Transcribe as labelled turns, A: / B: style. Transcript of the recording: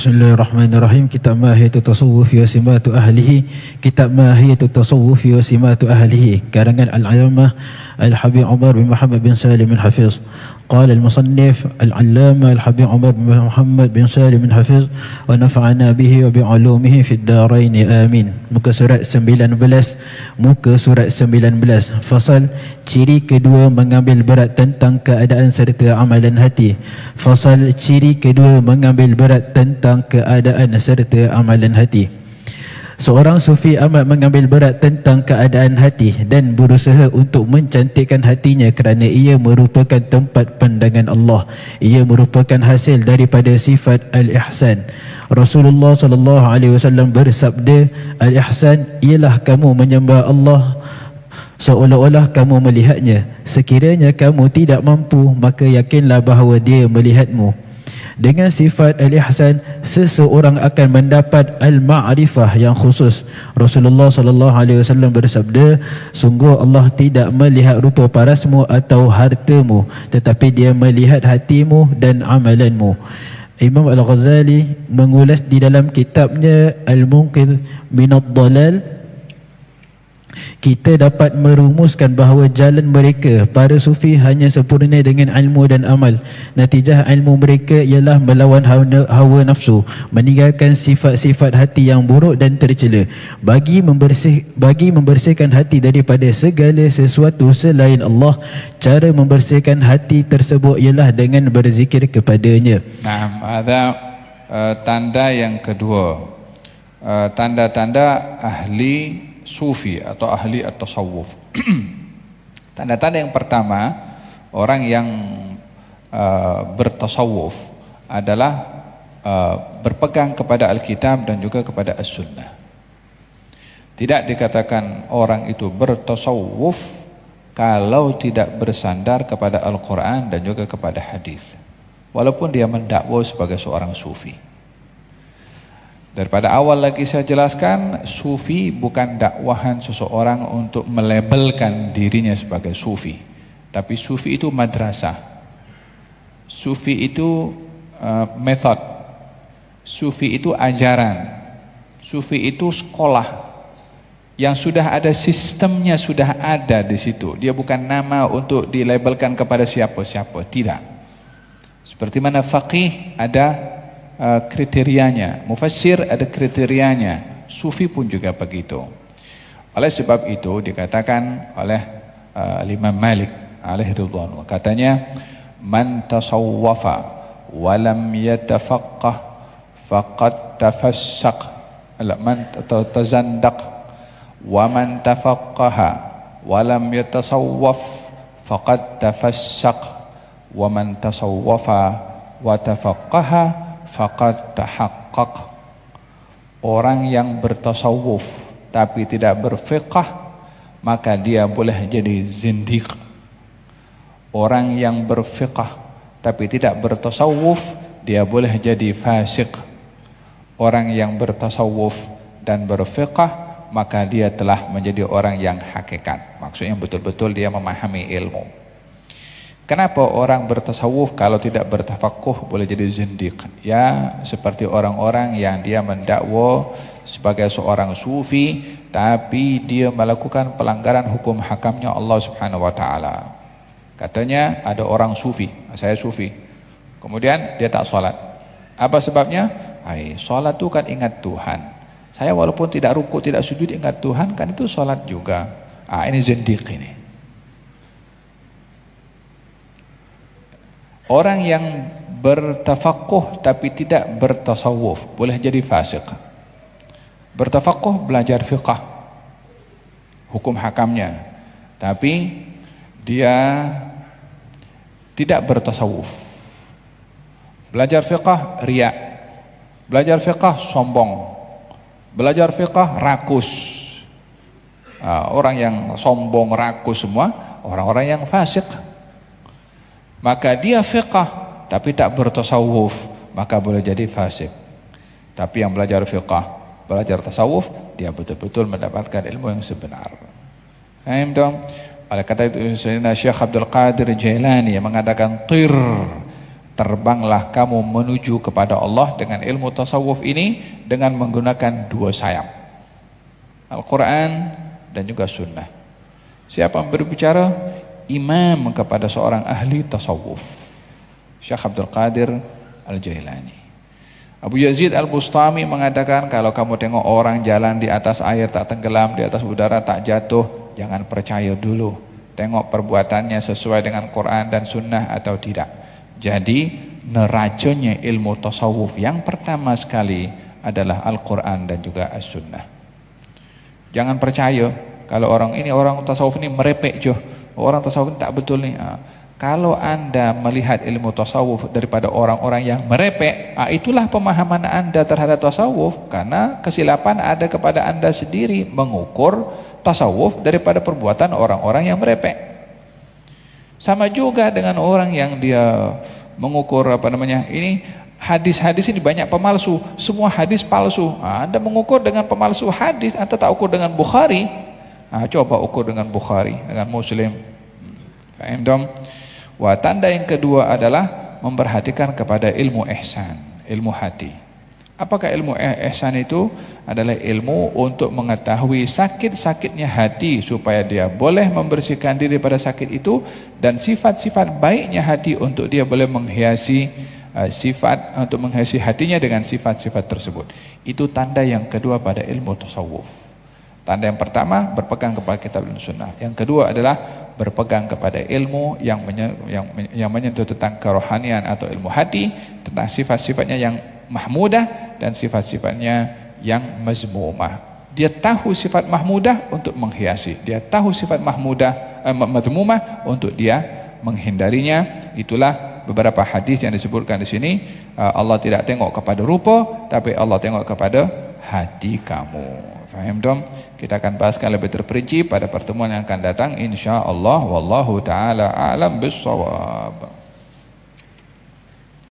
A: Bismillahirrahmanirrahim. Kitab Mahiyatul Tasawuf wa Simatu Ahlihi. Kitab Mahiyatul Tasawuf wa Simatu Ahlihi, karangan Al-Allamah Al-Habib Umar bin Muhammad bin Salim Al-Hafiz. قال المصنف العلامة الحبيب عمر بن محمد بن سالم بن حفيظ ونفعنا به وبعلومه في الدارين آمين. Muka surat 19, muka surat 19. Fasal ciri kedua mengambil berat tentang keadaan serta amalan hati. Fasal ciri kedua mengambil berat tentang keadaan serta amalan hati. Seorang sufi amat mengambil berat tentang keadaan hati dan berusaha untuk mencantikkan hatinya kerana ia merupakan tempat pandangan Allah. Ia merupakan hasil daripada sifat al-ihsan. Rasulullah SAW bersabda, al-ihsan ialah kamu menyembah Allah seolah-olah kamu melihatnya. Sekiranya kamu tidak mampu, maka yakinlah bahawa dia melihatmu. Dengan sifat al-ihsan, seseorang akan mendapat al-ma'rifah yang khusus. Rasulullah SAW bersabda, sungguh Allah tidak melihat rupa parasmu atau hartamu, tetapi dia melihat hatimu dan amalanmu. Imam Al-Ghazali mengulas di dalam kitabnya Al-Munqidh Minad Dalal. Kita dapat merumuskan bahawa jalan mereka, para sufi, hanya sempurna dengan ilmu dan amal. Natijah ilmu mereka ialah melawan hawa nafsu, meninggalkan sifat-sifat hati yang buruk dan tercela, bagi membersihkan hati daripada segala sesuatu selain Allah. Cara membersihkan hati tersebut ialah dengan berzikir kepadanya.
B: Nah, ada tanda yang kedua, tanda-tanda ahli sufi atau ahli at-tasawuf. Tanda-tanda yang pertama, orang yang bertasawuf adalah berpegang kepada Alkitab dan juga kepada As-Sunnah. Tidak dikatakan orang itu bertasawuf kalau tidak bersandar kepada Al-Quran dan juga kepada hadis, walaupun dia mendakwa sebagai seorang sufi. Daripada awal lagi saya jelaskan, sufi bukan dakwahan seseorang untuk melabelkan dirinya sebagai sufi, tapi sufi itu madrasah, sufi itu metode, sufi itu ajaran, sufi itu sekolah yang sudah ada sistemnya, sudah ada di situ. Dia bukan nama untuk dilabelkan kepada siapa-siapa, tidak. Seperti mana faqih ada kriterianya, mufassir ada kriterianya, sufi pun juga begitu. Oleh sebab itu dikatakan oleh Imam Malik alaihi ridwan, katanya, man tasawwafa wa lam yatafaqqah faqad tafassaq, man tazandaq, wa man tafaqqaha wa lam yatasawwaf faqad tafassaq, wa man tasawwafa wa tafaqqaha faqad tahaqqaq. Orang yang bertasawuf tapi tidak berfiqh, maka dia boleh jadi zindiq. Orang yang berfiqh tapi tidak bertasawuf, dia boleh jadi fasik. Orang yang bertasawuf dan berfiqh, maka dia telah menjadi orang yang hakikat. Maksudnya betul-betul dia memahami ilmu. Kenapa orang bertasawuf kalau tidak bertafakuh boleh jadi zindiq? Ya, seperti orang-orang yang dia mendakwa sebagai seorang sufi, tapi dia melakukan pelanggaran hukum hakamnya Allah Subhanahu wa taala. Katanya ada orang sufi, saya sufi, kemudian dia tak sholat. Apa sebabnya? Sholat itu kan ingat Tuhan. Saya walaupun tidak ruku, tidak sujud, ingat Tuhan, kan itu sholat juga. Ini zindiq ini. Orang yang bertafakuh tapi tidak bertasawuf boleh jadi fasik. Bertafakuh belajar fiqh, hukum hakamnya, tapi dia tidak bertasawuf. Belajar fiqh riya, belajar fiqh sombong, belajar fiqh rakus. Orang yang sombong, rakus semua orang-orang yang fasik. Maka dia fiqh tapi tak bertasawuf, maka boleh jadi fasik. Tapi yang belajar fiqh, belajar tasawuf, dia betul-betul mendapatkan ilmu yang sebenar. Faham dong? Oleh kata itu Syekh Abdul Qadir Jailani yang mengatakan tir Terbanglah kamu menuju kepada Allah dengan ilmu tasawuf ini dengan menggunakan dua sayap, Al-Quran dan juga sunnah. Siapa yang berbicara? Imam kepada seorang ahli tasawuf, Syekh Abdul Qadir Al-Jailani. Abu Yazid Al-Bustami mengatakan, kalau kamu tengok orang jalan di atas air tak tenggelam, di atas udara tak jatuh, jangan percaya dulu. Tengok perbuatannya sesuai dengan Quran dan sunnah atau tidak. Jadi neracanya ilmu tasawuf yang pertama sekali adalah Al-Quran dan juga As-Sunnah. Jangan percaya kalau orang tasawuf ini merepek je. Orang tasawuf ini tak betul nih. Kalau anda melihat ilmu tasawuf daripada orang-orang yang merepek, itulah pemahaman anda terhadap tasawuf. Karena kesilapan ada kepada anda sendiri mengukur tasawuf daripada perbuatan orang-orang yang merepek. Sama juga dengan orang yang dia mengukur ini hadis-hadis ini banyak pemalsu, semua hadis palsu. Anda mengukur dengan pemalsu hadis, anda tak ukur dengan Bukhari. Coba ukur dengan Bukhari, dengan Muslim. Faham dong? Wah, tanda yang kedua adalah memperhatikan kepada ilmu ihsan, ilmu hati. Apakah ilmu ihsan itu? Adalah ilmu untuk mengetahui sakit-sakitnya hati supaya dia boleh membersihkan diri pada sakit itu, dan sifat-sifat baiknya hati untuk dia boleh menghiasi untuk menghiasi hatinya dengan sifat-sifat tersebut. Itu tanda yang kedua pada ilmu tasawuf. Tanda yang pertama berpegang kepada kitab dan sunnah. Yang kedua adalah berpegang kepada ilmu yang menyentuh tentang kerohanian atau ilmu hati, tentang sifat-sifatnya yang mahmudah dan sifat-sifatnya yang mazmumah. Dia tahu sifat mahmudah untuk menghiasi, dia tahu sifat mazmumah untuk dia menghindarinya. Itulah beberapa hadis yang disebutkan di sini. Allah tidak tengok kepada rupa, tapi Allah tengok kepada hati kamu. Faham dong? Kita akan bahaskan lebih terperinci pada pertemuan yang akan datang, insya-Allah. Wallahu taala a'lam bissawab.